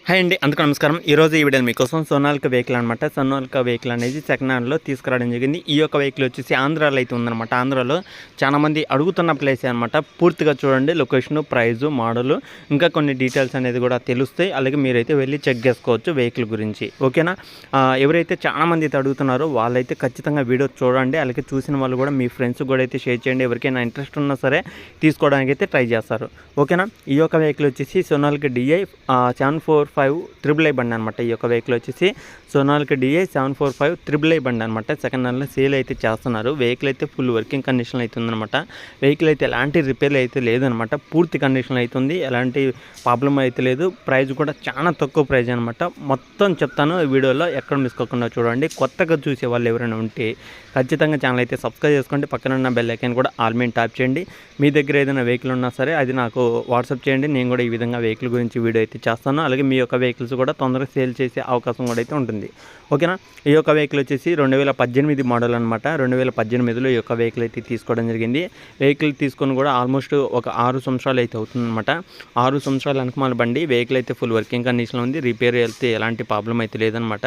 Hi అండి, అందుకు నమస్కారం. ఈరోజు ఈ వీడియో మీకోసం సోనాలికా వెహికల్ అనమాట. సోనాలికా వెహికల్ అనేది సెకండ్ హ్యాండ్లో తీసుకురావడం జరిగింది. ఈ యొక్క వెహికల్ వచ్చేసి ఆంధ్రాలో అయితే ఉందన్నమాట. ఆంధ్రాలో చాలామంది అడుగుతున్న ప్లేస్ అనమాట. పూర్తిగా చూడండి, లొకేషన్, ప్రైజు, మోడలు, ఇంకా కొన్ని డీటెయిల్స్ అనేది కూడా తెలుస్తాయి. అలాగే మీరైతే వెళ్ళి చెక్ చేసుకోవచ్చు వెహికల్ గురించి. ఓకేనా? ఎవరైతే చాలామంది అయితే అడుగుతున్నారో వాళ్ళైతే ఖచ్చితంగా వీడియో చూడండి. అలాగే చూసిన వాళ్ళు కూడా మీ ఫ్రెండ్స్ కూడా అయితే షేర్ చేయండి. ఎవరికైనా ఇంట్రెస్ట్ ఉన్నా సరే తీసుకోవడానికి అయితే ట్రై చేస్తారు. ఓకేనా? ఈ యొక్క వెహికల్ వచ్చేసి సోనాలికా DI 745 బండి అనమాట. ఈ యొక్క వెహికల్ వచ్చేసి సోనాలికా DI 745 బండి అనమాట. సెకండ్ హ్యాండ్లో సేల్ అయితే చేస్తున్నారు. వెహికల్ అయితే ఫుల్ వర్కింగ్ కండిషన్ అయితే ఉందన్నమాట. వెహికల్ అయితే ఎలాంటి రిపేర్లు అయితే లేదనమాట. పూర్తి కండిషన్ అవుతుంది, ఎలాంటి ప్రాబ్లం అయితే లేదు. ప్రైస్ కూడా చాలా తక్కువ ప్రైజ్ అనమాట. మొత్తం చెప్తాను ఈ వీడియోలో, ఎక్కడ మిస్ కాకుండా చూడండి. కొత్తగా చూసే వాళ్ళు ఎవరైనా ఉంటే ఖచ్చితంగా ఛానల్ అయితే సబ్స్క్రైబ్ చేసుకోండి. పక్కన ఉన్న బెల్ ఐకాన్ కూడా ఆల్ మీద ట్యాప్ చేయండి. మీ దగ్గర ఏదైనా వెహికల్ ఉన్నా సరే అది నాకు వాట్సాప్ చేయండి. నేను కూడా ఈ విధంగా వెహికల్ గురించి వీడియో అయితే చేస్తాను. అలాగే మీ యొక్క వెహికల్స్ కూడా తొందరగా సేల్ చేసే అవకాశం కూడా అయితే ఉంటుంది. ఓకేనా? ఈ యొక్క వెహికల్ వచ్చేసి 2018 మోడల్ అనమాట. 2018లో ఈ యొక్క వెహికల్ అయితే తీసుకోవడం జరిగింది. వెహికల్ తీసుకొని కూడా ఆల్మోస్ట్ ఒక 6 సంవత్సరాలు అయితే అవుతుందన్నమాట. 6 సంవత్సరాల వెనకమాల బండి. వెహికల్ అయితే ఫుల్ వర్కింగ్ కండిషన్లో ఉంది. రిపేర్ అయితే ఎలాంటి ప్రాబ్లం అయితే లేదనమాట.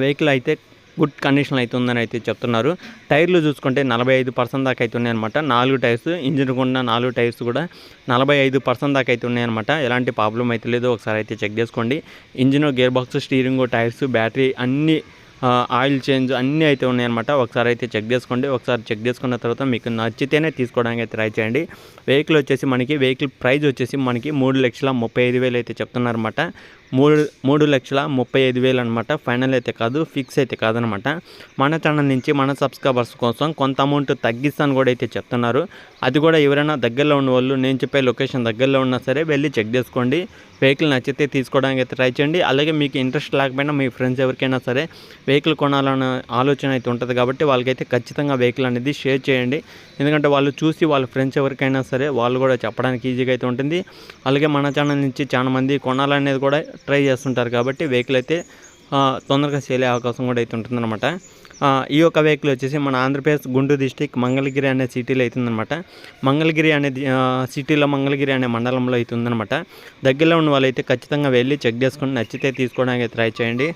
వెహికల్ అయితే గుడ్ కండిషన్ అయితే ఉందని అయితే చెప్తున్నారు. టైర్లు చూసుకుంటే 45% దాకా అయితే ఉన్నాయన్నమాట. 4 టైర్స్, ఇంజిన్ ఉన్న 4 టైర్స్ కూడా 45% దాకా అయితే ఉన్నాయన్నమాట. ఎలాంటి ప్రాబ్లం అయితే లేదో ఒకసారి అయితే చెక్ చేసుకోండి. Engine, gear box, steering, tyres, battery అన్నీ, ఆయిల్ చేంజ్ అన్నీ అయితే ఉన్నాయన్నమాట. ఒకసారి అయితే చెక్ చేసుకోండి. ఒకసారి చెక్ చేసుకున్న తర్వాత మీకు నచ్చితేనే తీసుకోవడానికి అయితే ట్రై చేయండి. వెహికల్ వచ్చేసి వెహికల్ ప్రైస్ వచ్చేసి మనకి 3,35,000 అయితే చెప్తున్నారన్నమాట. 3,35,000 అనమాట. ఫైనల్ అయితే కాదు, ఫిక్స్ అయితే కాదనమాట. మన ఛానల్ నుంచి మన సబ్స్క్రైబర్స్ కోసం కొంత అమౌంట్ తగ్గిస్తాను కూడా అయితే చెప్తున్నారు. అది కూడా ఎవరైనా దగ్గరలో ఉన్న వాళ్ళు, నేను చెప్పే లొకేషన్ దగ్గరలో ఉన్నా సరే వెళ్ళి చెక్ చేసుకోండి. వెహికల్ నచ్చితే తీసుకోవడానికి అయితే ట్రై చేయండి. అలాగే మీకు ఇంట్రెస్ట్ లేకపోయినా మీ ఫ్రెండ్స్ ఎవరికైనా సరే వెహికల్ కొనాలన్న ఆలోచన అయితే ఉంటుంది కాబట్టి వాళ్ళకైతే ఖచ్చితంగా వెహికల్ అనేది షేర్ చేయండి. ఎందుకంటే వాళ్ళు చూసి వాళ్ళ ఫ్రెండ్స్ ఎవరికైనా సరే వాళ్ళు కూడా చెప్పడానికి ఈజీగా అయితే ఉంటుంది. అలాగే మన ఛానల్ నుంచి చాలా మంది కొనాలనేది కూడా ట్రై చేస్తుంటారు కాబట్టి వెహికల్ అయితే తొందరగా సేల్ అయ్యే అవకాశం కూడా అయితే ఉంటుందన్నమాట. ఈ యొక్క వెహికల్ వచ్చేసి మన ఆంధ్రప్రదేశ్ గుంటూరు డిస్టిక్ మంగళగిరి అనే సిటీలో అవుతుందన్నమాట. మంగళగిరి అనేది సిటీలో, మంగళగిరి అనే మండలంలో అవుతుందన్నమాట. దగ్గరలో ఉన్న వాళ్ళైతే ఖచ్చితంగా వెళ్ళి చెక్ చేసుకొని నచ్చితే తీసుకోవడానికి ట్రై చేయండి.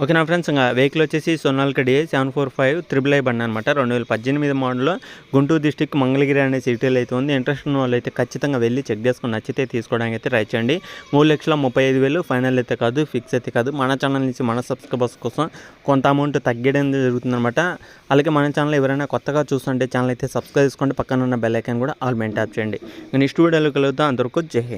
ఓకేనా ఫ్రెండ్స్? ఇంకా వెహికల్ వచ్చేసి సోనాలికా DI 745 బండి అనమాట. 2018 మోడల్లో గుంటూరు డిస్టిక్ మంగళగిరి అనే సిటీలో అయితే ఉంది. ఇంట్రెస్ట్ ఉన్న వాళ్ళు అయితే ఖచ్చితంగా వెళ్ళి చెక్ చేసుకొని నచ్చితే తీసుకోవడానికి అయితే ట్రై చేయండి. 3,35,000 ఫైనల్ అయితే కాదు, ఫిక్స్ అయితే కాదు. మన ఛానల్ నుంచి మన సబ్స్క్రైబర్స్ కోసం కొంత అమౌంట్ తగ్గడం జరుగుతుందన్నమాట. అలాగే మన ఛానల్ ఎవరైనా కొత్తగా చూస్తుంటే ఛానల్ అయితే సబ్స్క్రైబ్ చేసుకోండి. పక్కన ఉన్న బెల్ ఐకాన్ కూడా ఆల్ మీద ట్యాప్ చేయండి. నెక్స్ట్ వీడియోలో కలుగుతాం. అంతవరకు జై హింద్.